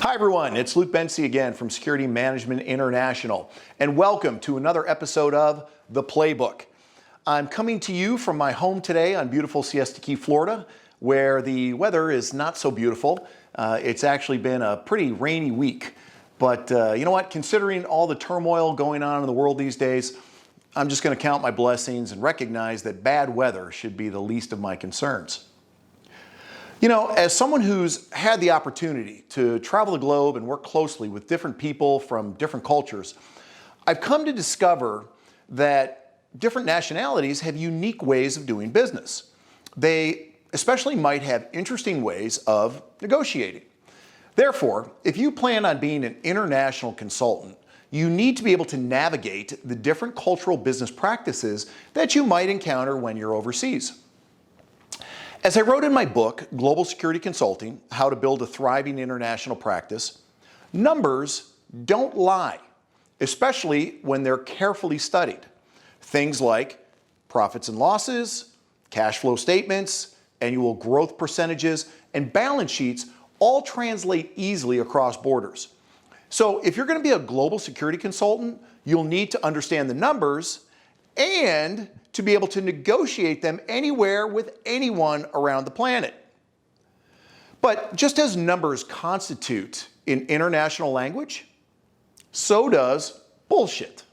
Hi everyone, it's Luke Bensi again from Security Management International, and welcome to another episode of The Playbook. I'm coming to you from my home today on beautiful Siesta Key, Florida, where the weather is not so beautiful. It's actually been a pretty rainy week, but you know what? Considering all the turmoil going on in the world these days, I'm just going to count my blessings and recognize that bad weather should be the least of my concerns. You know, as someone who's had the opportunity to travel the globe and work closely with different people from different cultures, I've come to discover that different nationalities have unique ways of doing business. They especially might have interesting ways of negotiating. Therefore, if you plan on being an international consultant, you need to be able to navigate the different cultural business practices that you might encounter when you're overseas. As I wrote in my book, Global Security Consulting, How to Build a Thriving International Practice, numbers don't lie, especially when they're carefully studied. Things like profits and losses, cash flow statements, annual growth percentages, and balance sheets all translate easily across borders. So if you're going to be a global security consultant, you'll need to understand the numbers and to be able to negotiate them anywhere with anyone around the planet. But just as numbers constitute an international language, so does bullshit.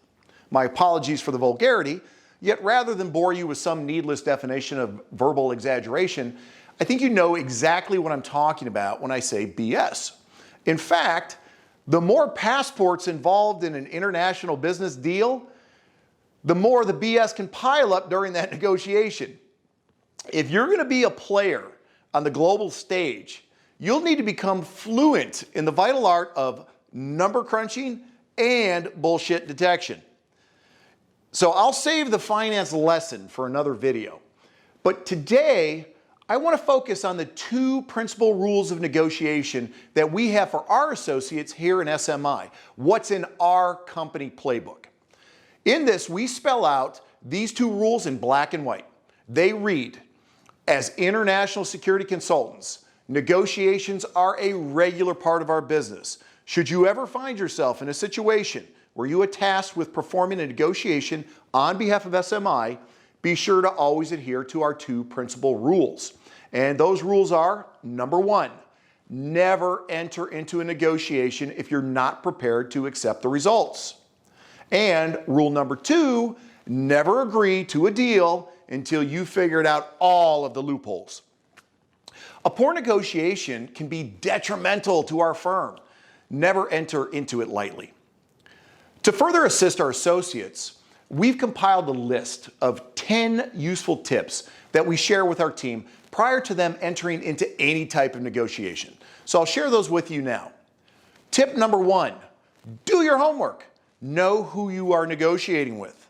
My apologies for the vulgarity, yet rather than bore you with some needless definition of verbal exaggeration, I think you know exactly what I'm talking about when I say BS. In fact, the more passports involved in an international business deal, the more the BS can pile up during that negotiation. If you're going to be a player on the global stage, you'll need to become fluent in the vital art of number crunching and bullshit detection. So I'll save the finance lesson for another video. But today, I want to focus on the two principal rules of negotiation that we have for our associates here in SMI. What's in our company playbook? In this, we spell out these two rules in black and white. They read, as international security consultants, negotiations are a regular part of our business. Should you ever find yourself in a situation where you are tasked with performing a negotiation on behalf of SMI, be sure to always adhere to our two principal rules. And those rules are, number one, never enter into a negotiation if you're not prepared to accept the results. And rule number two, never agree to a deal until you figured out all of the loopholes. A poor negotiation can be detrimental to our firm. Never enter into it lightly. To further assist our associates, we've compiled a list of 10 useful tips that we share with our team prior to them entering into any type of negotiation. So I'll share those with you now. Tip number one, do your homework. Know who you are negotiating with.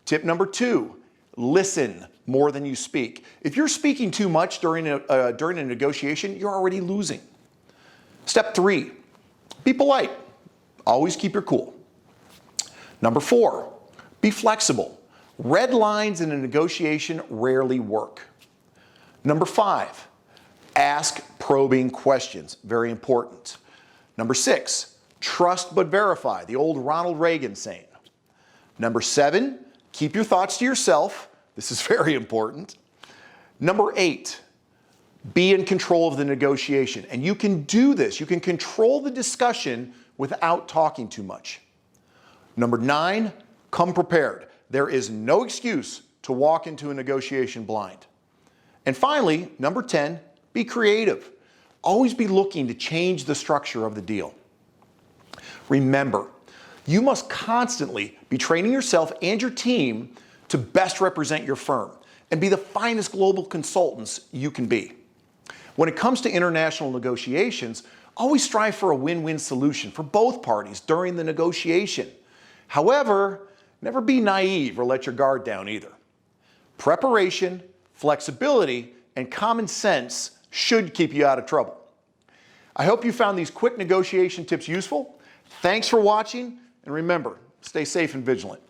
Tip number two, listen more than you speak. If you're speaking too much during a negotiation, you're already losing. Step three, be polite. Always keep your cool. Number four, be flexible. Red lines in a negotiation rarely work. Number five, ask probing questions. Very important. Number six, trust but verify, the old Ronald Reagan saying. Number seven, keep your thoughts to yourself. This is very important. Number eight, be in control of the negotiation. And you can do this. You can control the discussion without talking too much. Number nine, come prepared. There is no excuse to walk into a negotiation blind. And finally, number 10, be creative. Always be looking to change the structure of the deal. Remember, you must constantly be training yourself and your team to best represent your firm and be the finest global consultants you can be. When it comes to international negotiations, always strive for a win-win solution for both parties during the negotiation. However, never be naive or let your guard down either. Preparation, flexibility, and common sense should keep you out of trouble. I hope you found these quick negotiation tips useful. Thanks for watching, and remember, stay safe and vigilant.